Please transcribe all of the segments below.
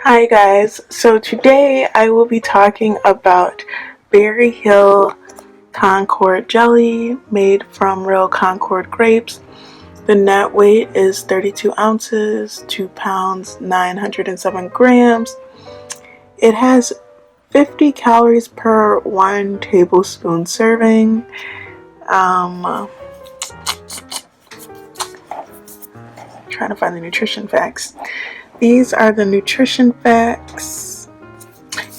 Hi guys, so today I will be talking about Berryhill Concord jelly made from real Concord grapes. The net weight is 32 ounces, 2 pounds, 907 grams. It has 50 calories per 1 tablespoon serving. Trying to find the nutrition facts. These are the nutrition facts.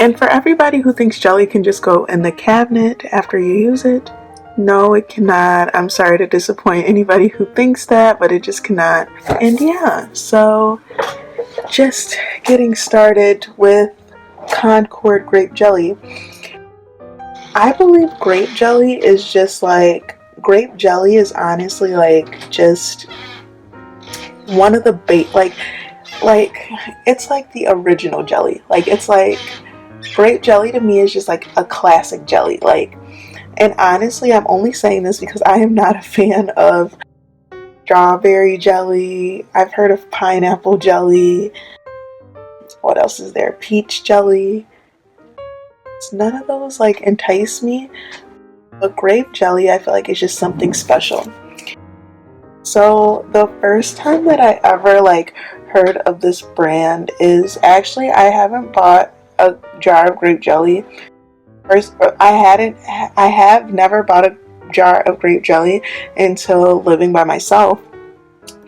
And for everybody who thinks jelly can just go in the cabinet after you use it, no, it cannot. I'm sorry to disappoint anybody who thinks that, but it just cannot. And yeah, so just getting started with Concord grape jelly. I believe grape jelly is honestly like just one of the it's like the original jelly. Like it's like grape jelly to me is just like a classic jelly. And honestly, I'm only saying this because I am not a fan of strawberry jelly. I've heard of pineapple jelly. What else is there? Peach jelly. None of those like entice me. But grape jelly, I feel like it's just something special. So the first time that I ever heard of this brand is actually I haven't bought a jar of grape jelly. I have never bought a jar of grape jelly until living by myself.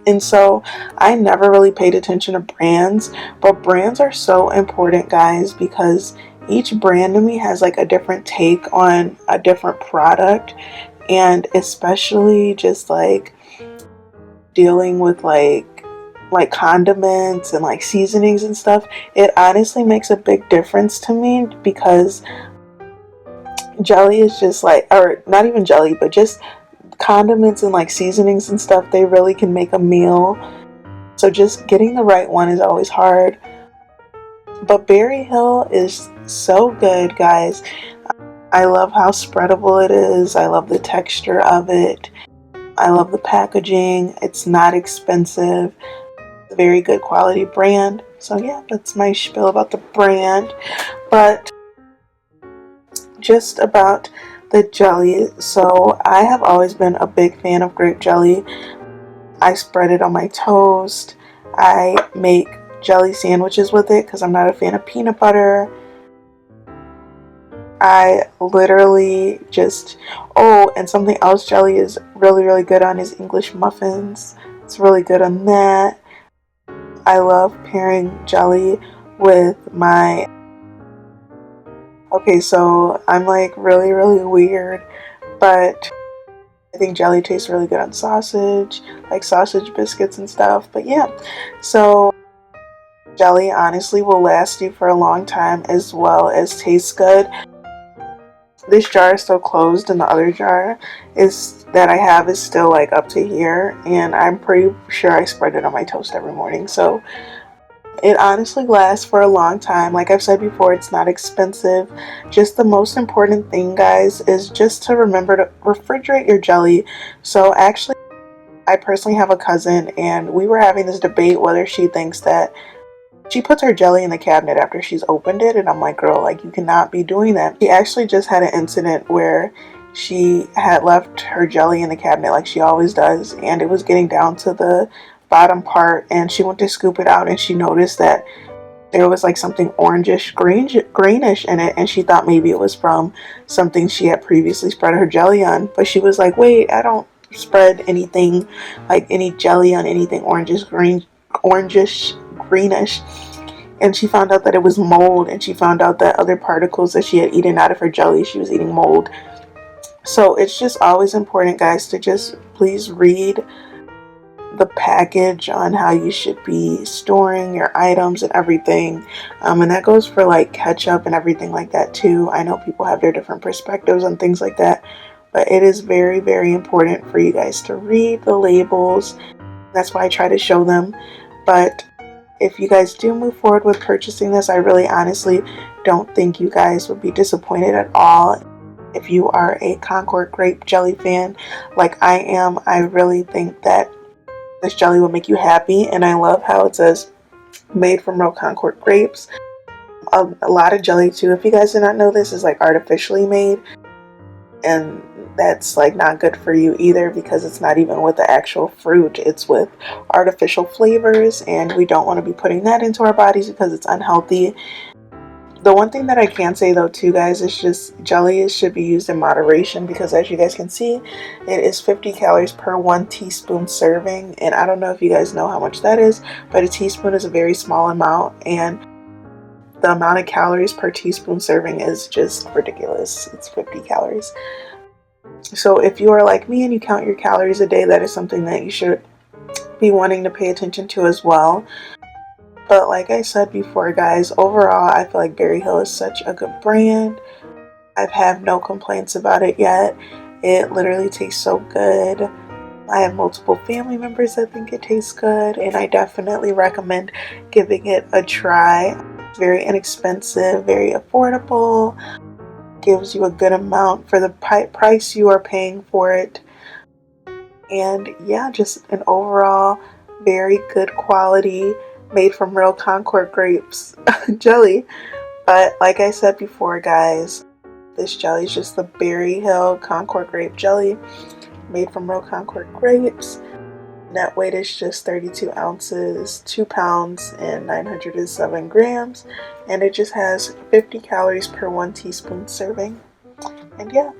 And so I never really paid attention to brands, but brands are so important, guys, because each brand to me has like a different take on a different product, and especially just like dealing with like condiments and like seasonings and stuff, it honestly makes a big difference to me because jelly is just like, or not even jelly, but just condiments and like seasonings and stuff, they really can make a meal. So just getting the right one is always hard. But Berryhill is so good, guys. I love how spreadable it is. I love the texture of it. I love the packaging. It's not expensive. It's a very good quality brand. So yeah, that's my spiel about the brand. But just about the jelly. So I have always been a big fan of grape jelly. I spread it on my toast. I make jelly sandwiches with it because I'm not a fan of peanut butter. I literally just, and something else jelly is really, really good on is English muffins. It's really good on that. I love pairing jelly with my, so I'm like really, really weird, but I think jelly tastes really good on sausage, like sausage biscuits and stuff. But yeah, so jelly honestly will last you for a long time as well as taste good. This jar is still closed, and the other jar is that I have is still like up to here, and I'm pretty sure I spread it on my toast every morning. So it honestly lasts for a long time. Like I've said before, it's not expensive. Just the most important thing, guys, is just to remember to refrigerate your jelly. So actually, I personally have a cousin, and we were having this debate whether she thinks that she puts her jelly in the cabinet after she's opened it, and I'm like, girl, like you cannot be doing that. She actually just had an incident where she had left her jelly in the cabinet like she always does, and it was getting down to the bottom part, and she went to scoop it out, and she noticed that there was like something orangish greenish in it, and she thought maybe it was from something she had previously spread her jelly on. But she was like, wait, I don't spread anything like any jelly on anything orangish greenish. And she found out that it was mold, and she found out that other particles that she had eaten out of her jelly, she was eating mold. So it's just always important, guys, to just please read the package on how you should be storing your items and everything, and that goes for like ketchup and everything like that too. I know people have their different perspectives on things like that, but it is very, very important for you guys to read the labels. That's why I try to show them. But if you guys do move forward with purchasing this, I really honestly don't think you guys would be disappointed at all. If you are a Concord grape jelly fan like I am, I really think that this jelly will make you happy. And I love how it says made from real Concord grapes. A lot of jelly too, if you guys did not know this, is like artificially made, and that's like not good for you either because it's not even with the actual fruit, it's with artificial flavors, and we don't want to be putting that into our bodies because it's unhealthy. The one thing that I can say though too, guys, is just jelly should be used in moderation because as you guys can see, it is 50 calories per 1 teaspoon serving, and I don't know if you guys know how much that is, but a teaspoon is a very small amount, and the amount of calories per teaspoon serving is just ridiculous. It's 50 calories. So if you are like me and you count your calories a day, that is something that you should be wanting to pay attention to as well. But like I said before, guys, overall, I feel like Berryhill is such a good brand. I've had no complaints about it yet. It literally tastes so good. I have multiple family members that think it tastes good, and I definitely recommend giving it a try. It's very inexpensive, very affordable, gives you a good amount for the price you are paying for it. And yeah, just an overall very good quality, made from real Concord grapes jelly. But like I said before, guys, this jelly is just the Berryhill Concord Grape jelly, made from real Concord grapes. Net weight is just 32 ounces, 2 pounds, and 907 grams. And it just has 50 calories per 1 teaspoon serving. And yeah,